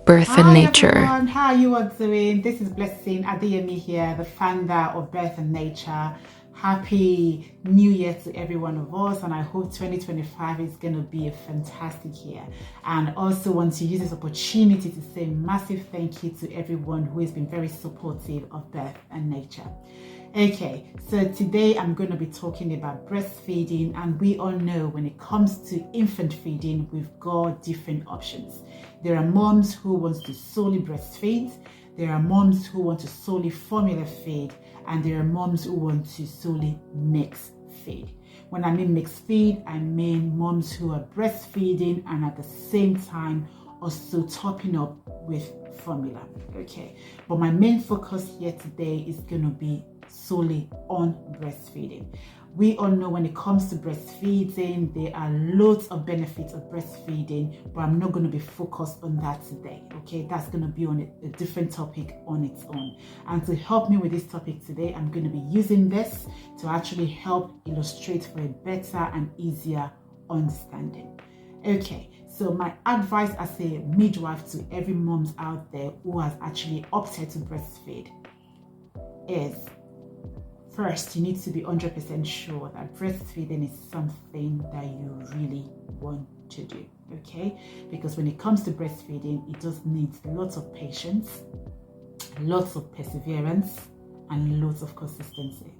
Birth and Hi Nature. everyone, how are you all doing? This is Blessing Adeyemi here, the founder of Birth and Nature. Happy New Year to every one of us, and I hope 2025 is going to be a fantastic year. And also want to use this opportunity to say massive thank you to everyone who has been very supportive of Birth and Nature. Okay, so today I'm going to be talking about breastfeeding, and we all know when it comes to infant feeding, we've got different options. There are moms who want to solely breastfeed, there are moms who want to solely formula feed, and there are moms who want to solely mix feed. When I mean mix feed, I mean moms who are breastfeeding and at the same time also topping up with formula. Okay, but my main focus here today is going to be solely on breastfeeding. We all know when it comes to breastfeeding, there are loads of benefits of breastfeeding, but I'm not going to be focused on that today. Okay, that's going to be on a different topic on its own. And to help me with this topic today, I'm going to be using this to actually help illustrate for a better and easier understanding. Okay, so my advice as a midwife to every moms out there who has actually opted to breastfeed is, first, you need to be 100% sure that breastfeeding is something that you really want to do, okay? Because when it comes to breastfeeding, it just needs lots of patience, lots of perseverance, and lots of consistency.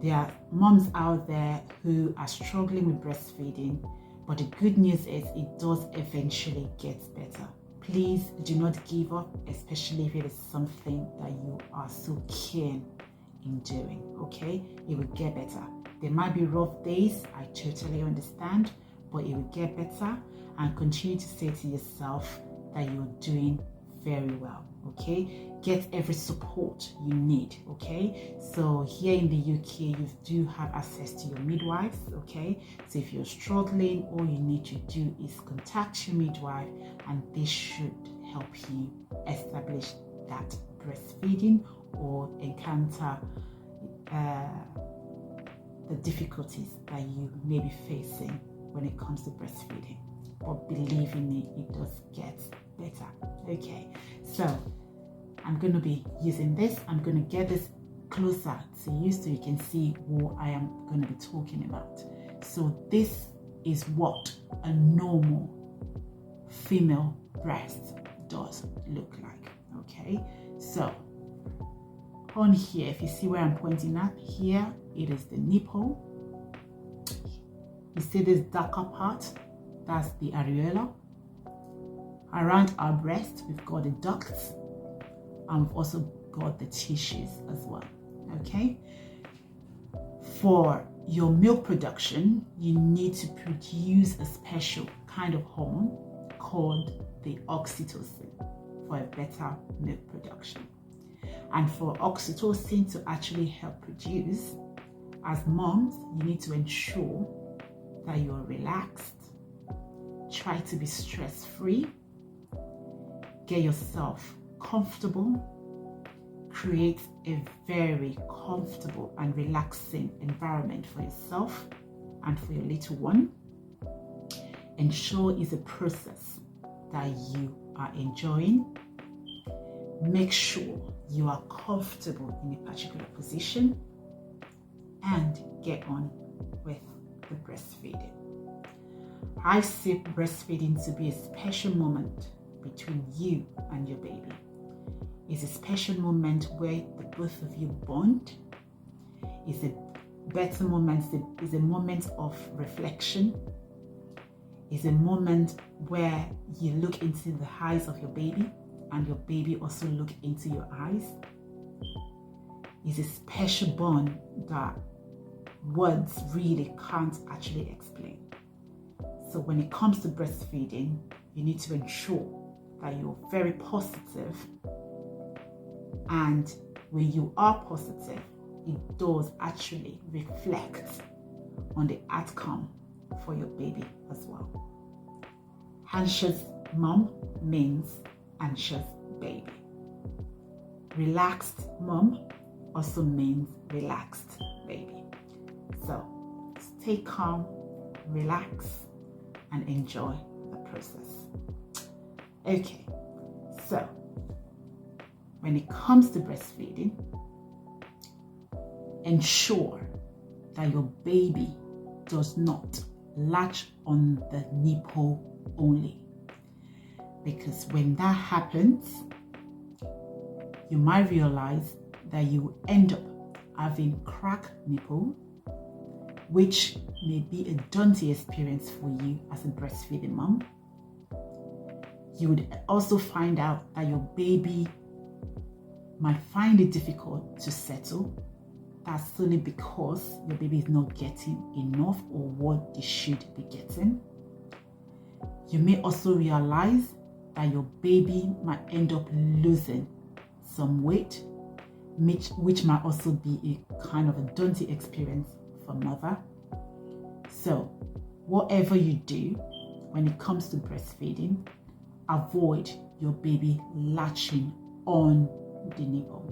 There are moms out there who are struggling with breastfeeding, but the good news is it does eventually get better. Please do not give up, especially if it is something that you are so keen in doing, okay? It will get better. There might be rough days, I totally understand, but it will get better, and continue to say to yourself that you're doing very well, okay? Get every support you need, okay? So here in the UK, you do have access to your midwives, okay? So if you're struggling, all you need to do is contact your midwife, and this should help you establish that breastfeeding or encounter the difficulties that you may be facing when it comes to breastfeeding. But believe in me, it does get better. Okay, so I'm going to be using this. I'm going to get this closer to you so you can see what I am going to be talking about. So this is what a normal female breast does look like. Okay, so on here, if you see where I'm pointing at, here it is the nipple. You see this darker part, that's the areola. Around our breast, we've got the ducts, and we've also got the tissues as well. Okay, for your milk production, you need to produce a special kind of hormone called the oxytocin for a better milk production. And for oxytocin to actually help produce, as moms, you need to ensure that you're relaxed, try to be stress-free, get yourself comfortable, create a very comfortable and relaxing environment for yourself and for your little one. Ensure it's a process that you are enjoying. Make sure you are comfortable in a particular position, and get on with the breastfeeding. I see breastfeeding to be a special moment between you and your baby. It's a special moment where the both of you bond. It's a better moment, it's a moment of reflection. It's a moment where you look into the eyes of your baby, and your baby also look into your eyes. It's a special bond that words really can't actually explain. So when it comes to breastfeeding, you need to ensure that you're very positive, and when you are positive, it does actually reflect on the outcome for your baby as well. Anxious mom means anxious baby. Relaxed mom also means relaxed baby. So stay calm, relax, and enjoy the process. Okay, So, when it comes to breastfeeding, ensure that your baby does not latch on the nipple only. Because when that happens, you might realize that you end up having cracked nipple, which may be a daunting experience for you as a breastfeeding mom. You would also find out that your baby might find it difficult to settle. That's solely because your baby is not getting enough or what they should be getting. You may also realize that your baby might end up losing some weight, which might also be a kind of a daunting experience for mother. So, whatever you do when it comes to breastfeeding, avoid your baby latching on the nipple.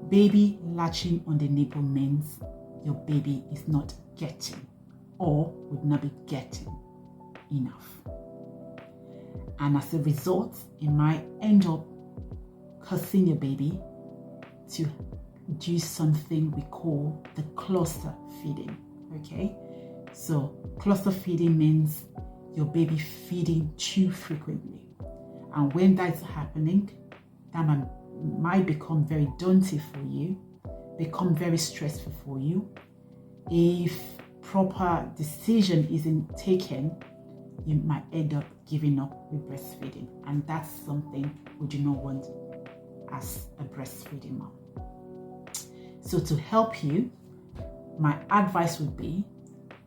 Baby latching on the nipple means your baby is not getting or would not be getting enough. And as a result, it might end up causing your baby to do something we call the cluster feeding. Okay, so cluster feeding means your baby feeding too frequently, and when that's happening, that might become very daunting for you, become very stressful for you. If proper decision isn't taken, you might end up giving up with breastfeeding, and that's something we do not want as a breastfeeding mom. So to help you, my advice would be,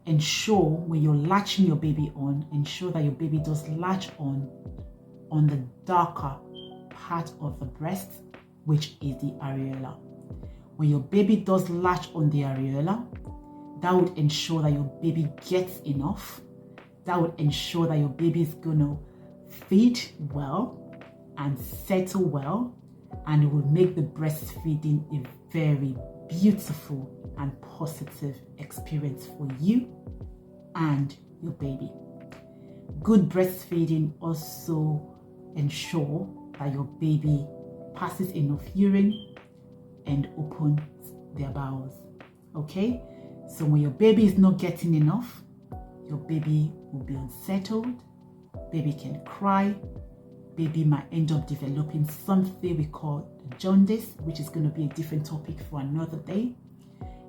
ensure when you're latching your baby on, ensure that your baby does latch on the darker part of the breast, which is the areola. When your baby does latch on the areola, that would ensure that your baby gets enough. That would ensure that your baby is going to feed well and settle well, and it will make the breastfeeding a very beautiful and positive experience for you and your baby. Good breastfeeding also ensure that your baby passes enough urine and opens their bowels. Okay, so when your baby is not getting enough, your baby will be unsettled, baby can cry, baby might end up developing something we call jaundice, which is going to be a different topic for another day.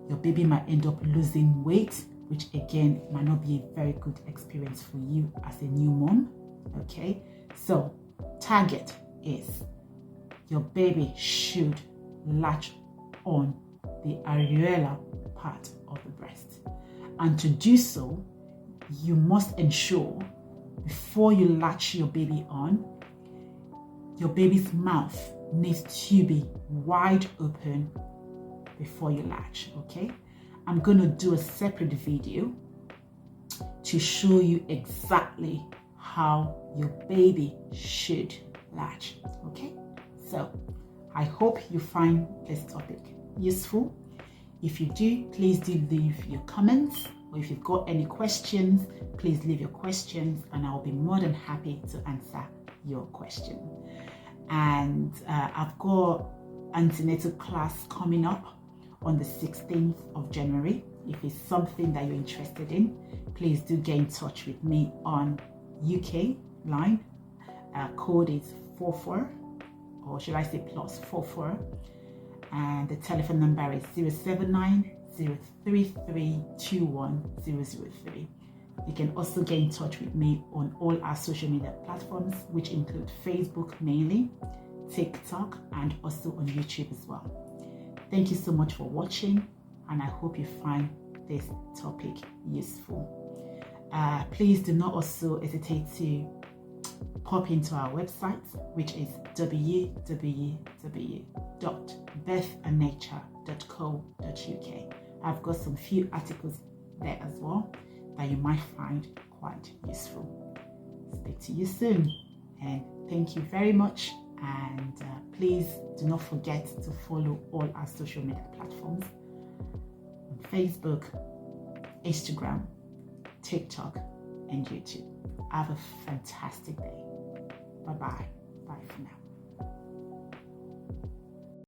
Your baby might end up losing weight, which again might not be a very good experience for you as a new mom. Okay, so target is your baby should latch on the areola part of the breast, and to do so, you must ensure before you latch your baby on, your baby's mouth needs to be wide open before you latch. Okay, I'm going to do a separate video to show you exactly how your baby should latch. Okay, so I hope you find this topic useful. If you do, please do leave your comments, or if you've got any questions, please leave your questions and I'll be more than happy to answer your question. And I've got antenatal class coming up on the 16th of January. If it's something that you're interested in, please do get in touch with me on UK line. Code is 44, or should I say +44, and the telephone number is 079-033-21003. You can also get in touch with me on all our social media platforms, which include Facebook mainly, TikTok, and also on YouTube as well. Thank you so much for watching, and I hope you find this topic useful. Please do not also hesitate to pop into our website, which is www.birthandnature.co.uk. I've got some few articles there as well that you might find quite useful. Speak to you soon, and thank you very much. And please do not forget to follow all our social media platforms on Facebook, Instagram, TikTok, and YouTube. Have a fantastic day. Bye bye.